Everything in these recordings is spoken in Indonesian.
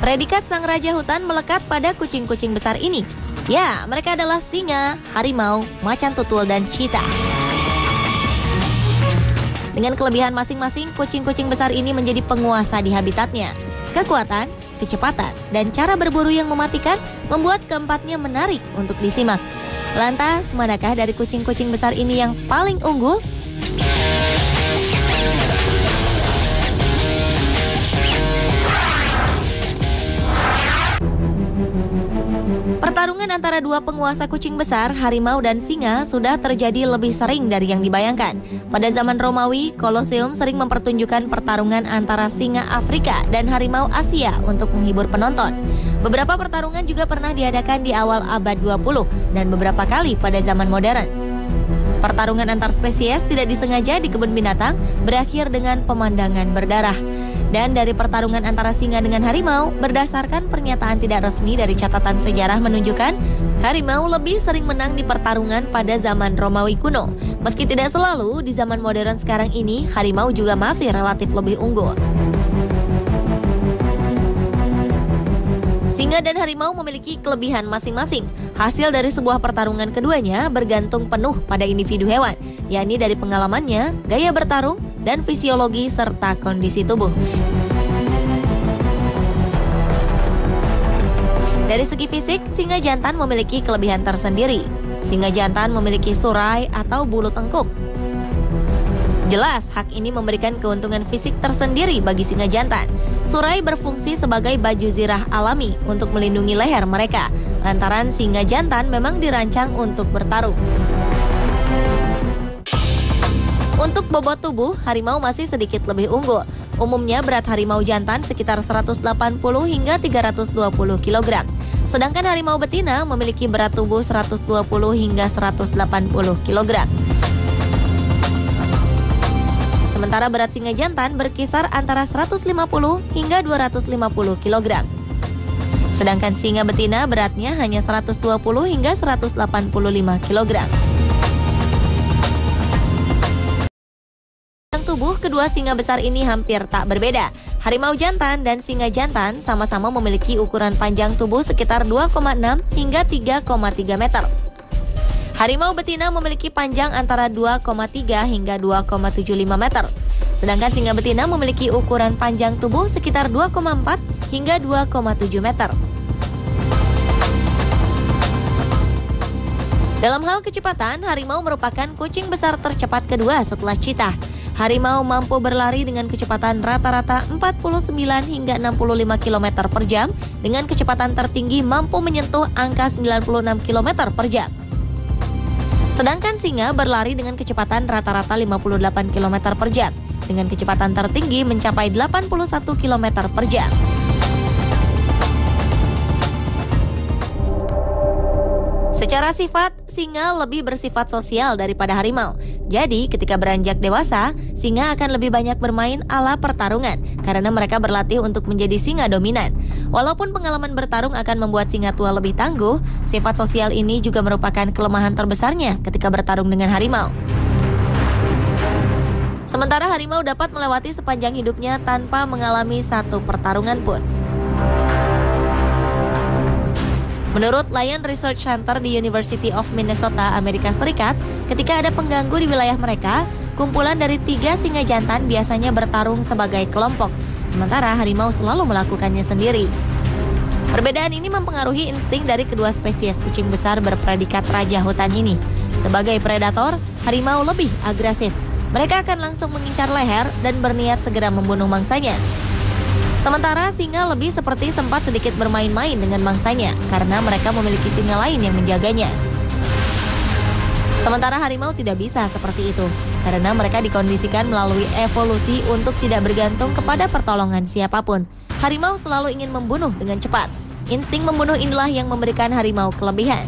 Predikat sang raja hutan melekat pada kucing-kucing besar ini. Ya, mereka adalah singa, harimau, macan tutul, dan cheetah. Dengan kelebihan masing-masing, kucing-kucing besar ini menjadi penguasa di habitatnya. Kekuatan, kecepatan, dan cara berburu yang mematikan membuat keempatnya menarik untuk disimak. Lantas, manakah dari kucing-kucing besar ini yang paling unggul? Pertarungan antara dua penguasa kucing besar, harimau dan singa, sudah terjadi lebih sering dari yang dibayangkan. Pada zaman Romawi, Koloseum sering mempertunjukkan pertarungan antara singa Afrika dan harimau Asia untuk menghibur penonton. Beberapa pertarungan juga pernah diadakan di awal abad 20 dan beberapa kali pada zaman modern. Pertarungan antar spesies tidak disengaja di kebun binatang berakhir dengan pemandangan berdarah. Dan dari pertarungan antara singa dengan harimau, berdasarkan pernyataan tidak resmi dari catatan sejarah menunjukkan harimau lebih sering menang di pertarungan pada zaman Romawi kuno. Meski tidak selalu, di zaman modern sekarang ini, harimau juga masih relatif lebih unggul. Singa dan harimau memiliki kelebihan masing-masing. Hasil dari sebuah pertarungan keduanya bergantung penuh pada individu hewan, yakni dari pengalamannya, gaya bertarung, dan fisiologi serta kondisi tubuh. Dari segi fisik, singa jantan memiliki kelebihan tersendiri. Singa jantan memiliki surai atau bulu tengkuk. Jelas, hak ini memberikan keuntungan fisik tersendiri bagi singa jantan. Surai berfungsi sebagai baju zirah alami untuk melindungi leher mereka, lantaran singa jantan memang dirancang untuk bertarung. Untuk bobot tubuh, harimau masih sedikit lebih unggul. Umumnya berat harimau jantan sekitar 180 hingga 320 kg. Sedangkan harimau betina memiliki berat tubuh 120 hingga 180 kg. Sementara berat singa jantan berkisar antara 150 hingga 250 kg. Sedangkan singa betina beratnya hanya 120 hingga 185 kg. Tubuh kedua singa besar ini hampir tak berbeda. Harimau jantan dan singa jantan sama-sama memiliki ukuran panjang tubuh sekitar 2,6 hingga 3,3 meter. Harimau betina memiliki panjang antara 2,3 hingga 2,75 meter. Sedangkan singa betina memiliki ukuran panjang tubuh sekitar 2,4 hingga 2,7 meter. Dalam hal kecepatan, harimau merupakan kucing besar tercepat kedua setelah cheetah. Harimau mampu berlari dengan kecepatan rata-rata 49 hingga 65 km per jam, dengan kecepatan tertinggi mampu menyentuh angka 96 km per jam. Sedangkan singa berlari dengan kecepatan rata-rata 58 km per jam, dengan kecepatan tertinggi mencapai 81 km per jam. Secara sifat, singa lebih bersifat sosial daripada harimau. Jadi, ketika beranjak dewasa, singa akan lebih banyak bermain ala pertarungan karena mereka berlatih untuk menjadi singa dominan. Walaupun pengalaman bertarung akan membuat singa tua lebih tangguh, sifat sosial ini juga merupakan kelemahan terbesarnya ketika bertarung dengan harimau. Sementara harimau dapat melewati sepanjang hidupnya tanpa mengalami satu pertarungan pun. Menurut Lion Research Center di University of Minnesota, Amerika Serikat, ketika ada pengganggu di wilayah mereka, kumpulan dari 3 singa jantan biasanya bertarung sebagai kelompok, sementara harimau selalu melakukannya sendiri. Perbedaan ini mempengaruhi insting dari kedua spesies kucing besar berpredikat raja hutan ini. Sebagai predator, harimau lebih agresif. Mereka akan langsung mengincar leher dan berniat segera membunuh mangsanya. Sementara singa lebih seperti sempat sedikit bermain-main dengan mangsanya karena mereka memiliki singa lain yang menjaganya. Sementara harimau tidak bisa seperti itu karena mereka dikondisikan melalui evolusi untuk tidak bergantung kepada pertolongan siapapun. Harimau selalu ingin membunuh dengan cepat. Insting membunuh inilah yang memberikan harimau kelebihan.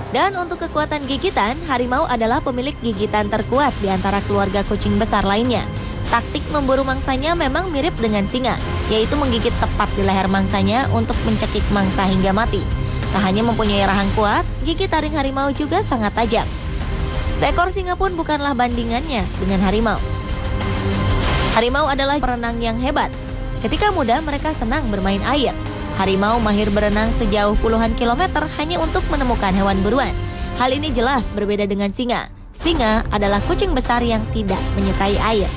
Dan untuk kekuatan gigitan, harimau adalah pemilik gigitan terkuat di antara keluarga kucing besar lainnya. Taktik memburu mangsanya memang mirip dengan singa, yaitu menggigit tepat di leher mangsanya untuk mencekik mangsa hingga mati. Tak hanya mempunyai rahang kuat, gigi taring harimau juga sangat tajam. Seekor singa pun bukanlah bandingannya dengan harimau. Harimau adalah perenang yang hebat. Ketika muda, mereka senang bermain air. Harimau mahir berenang sejauh puluhan kilometer hanya untuk menemukan hewan buruan. Hal ini jelas berbeda dengan singa. Singa adalah kucing besar yang tidak menyukai air.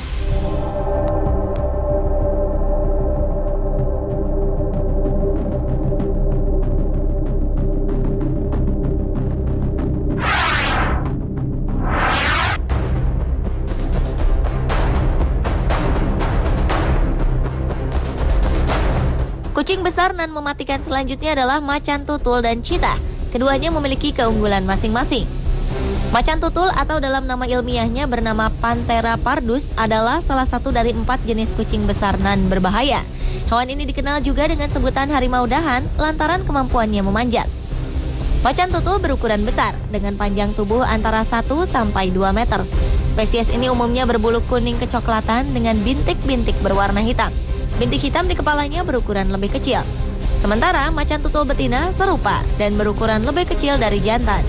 Kucing besar nan mematikan selanjutnya adalah macan tutul dan cheetah. Keduanya memiliki keunggulan masing-masing. Macan tutul atau dalam nama ilmiahnya bernama Panthera pardus adalah salah satu dari 4 jenis kucing besar nan berbahaya. Hewan ini dikenal juga dengan sebutan harimau dahan lantaran kemampuannya memanjat. Macan tutul berukuran besar dengan panjang tubuh antara 1 sampai 2 meter. Spesies ini umumnya berbulu kuning kecoklatan dengan bintik-bintik berwarna hitam. Bintik hitam di kepalanya berukuran lebih kecil. Sementara macan tutul betina serupa dan berukuran lebih kecil dari jantan.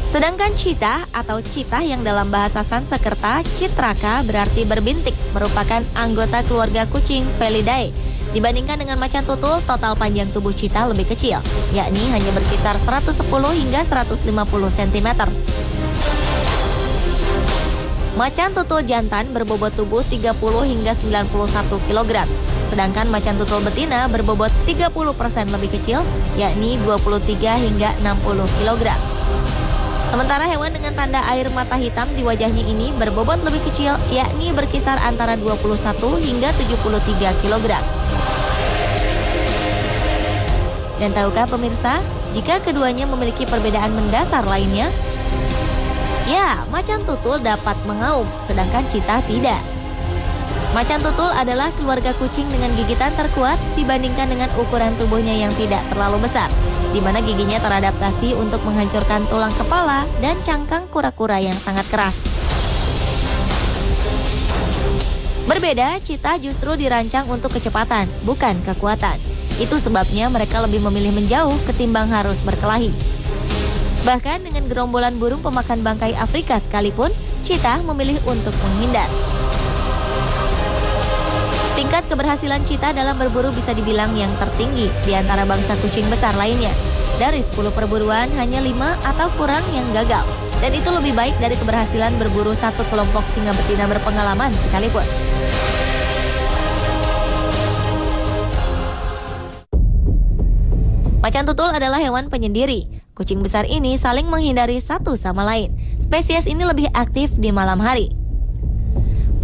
Sedangkan cheetah atau cheetah yang dalam bahasa Sanskerta citraka berarti berbintik merupakan anggota keluarga kucing Felidae. Dibandingkan dengan macan tutul, total panjang tubuh cheetah lebih kecil, yakni hanya berkisar 110 hingga 150 cm. Macan tutul jantan berbobot tubuh 30 hingga 91 kg. Sedangkan macan tutul betina berbobot 30% lebih kecil, yakni 23 hingga 60 kg. Sementara hewan dengan tanda air mata hitam di wajahnya ini berbobot lebih kecil, yakni berkisar antara 21 hingga 73 kg. Dan tahukah pemirsa, jika keduanya memiliki perbedaan mendasar lainnya? Ya, macan tutul dapat mengaum, sedangkan cheetah tidak. Macan tutul adalah keluarga kucing dengan gigitan terkuat dibandingkan dengan ukuran tubuhnya yang tidak terlalu besar, di mana giginya teradaptasi untuk menghancurkan tulang kepala dan cangkang kura-kura yang sangat keras. Berbeda, cheetah justru dirancang untuk kecepatan, bukan kekuatan. Itu sebabnya mereka lebih memilih menjauh ketimbang harus berkelahi. Bahkan dengan gerombolan burung pemakan bangkai Afrika sekalipun, cheetah memilih untuk menghindar. Tingkat keberhasilan cheetah dalam berburu bisa dibilang yang tertinggi di antara bangsa kucing besar lainnya. Dari 10 perburuan, hanya 5 atau kurang yang gagal. Dan itu lebih baik dari keberhasilan berburu satu kelompok singa betina berpengalaman sekalipun. Macan tutul adalah hewan penyendiri. Kucing besar ini saling menghindari satu sama lain. Spesies ini lebih aktif di malam hari.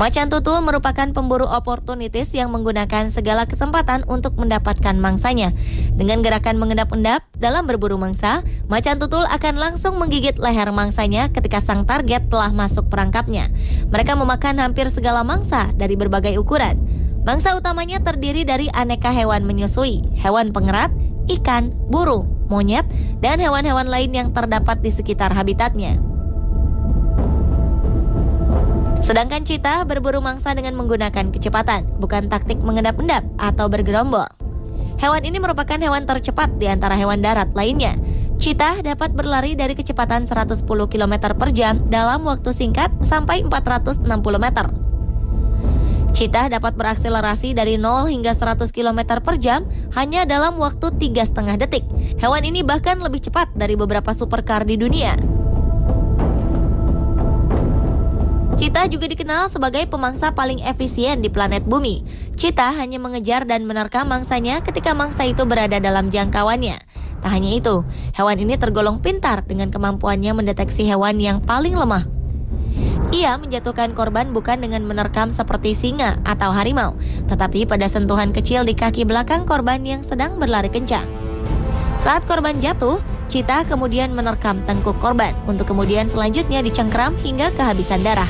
Macan tutul merupakan pemburu oportunitis yang menggunakan segala kesempatan untuk mendapatkan mangsanya. Dengan gerakan mengendap-endap dalam berburu mangsa, macan tutul akan langsung menggigit leher mangsanya ketika sang target telah masuk perangkapnya. Mereka memakan hampir segala mangsa dari berbagai ukuran. Mangsa utamanya terdiri dari aneka hewan menyusui, hewan pengerat, ikan, burung, monyet, dan hewan-hewan lain yang terdapat di sekitar habitatnya. Sedangkan cheetah berburu mangsa dengan menggunakan kecepatan, bukan taktik mengendap-endap atau bergerombol. Hewan ini merupakan hewan tercepat di antara hewan darat lainnya. Cheetah dapat berlari dari kecepatan 110 km per jam dalam waktu singkat sampai 460 meter. Cheetah dapat berakselerasi dari 0 hingga 100 km per jam hanya dalam waktu 3,5 detik. Hewan ini bahkan lebih cepat dari beberapa supercar di dunia. Cheetah juga dikenal sebagai pemangsa paling efisien di planet bumi. Cheetah hanya mengejar dan menerkam mangsanya ketika mangsa itu berada dalam jangkauannya. Tak hanya itu, hewan ini tergolong pintar dengan kemampuannya mendeteksi hewan yang paling lemah. Ia menjatuhkan korban bukan dengan menerkam seperti singa atau harimau, tetapi pada sentuhan kecil di kaki belakang korban yang sedang berlari kencang. Saat korban jatuh, cheetah kemudian menerkam tengkuk korban untuk kemudian selanjutnya dicengkeram hingga kehabisan darah.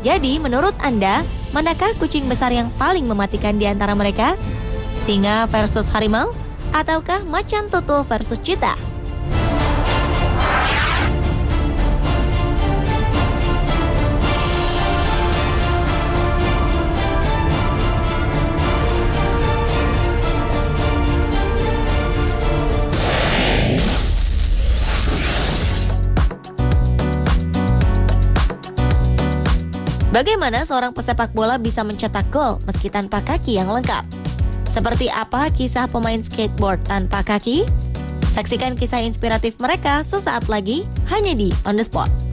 Jadi, menurut Anda, manakah kucing besar yang paling mematikan di antara mereka? Singa versus harimau? Ataukah macan tutul versus cheetah? Bagaimana seorang pesepak bola bisa mencetak gol meski tanpa kaki yang lengkap? Seperti apa kisah pemain skateboard tanpa kaki? Saksikan kisah inspiratif mereka sesaat lagi hanya di On The Spot.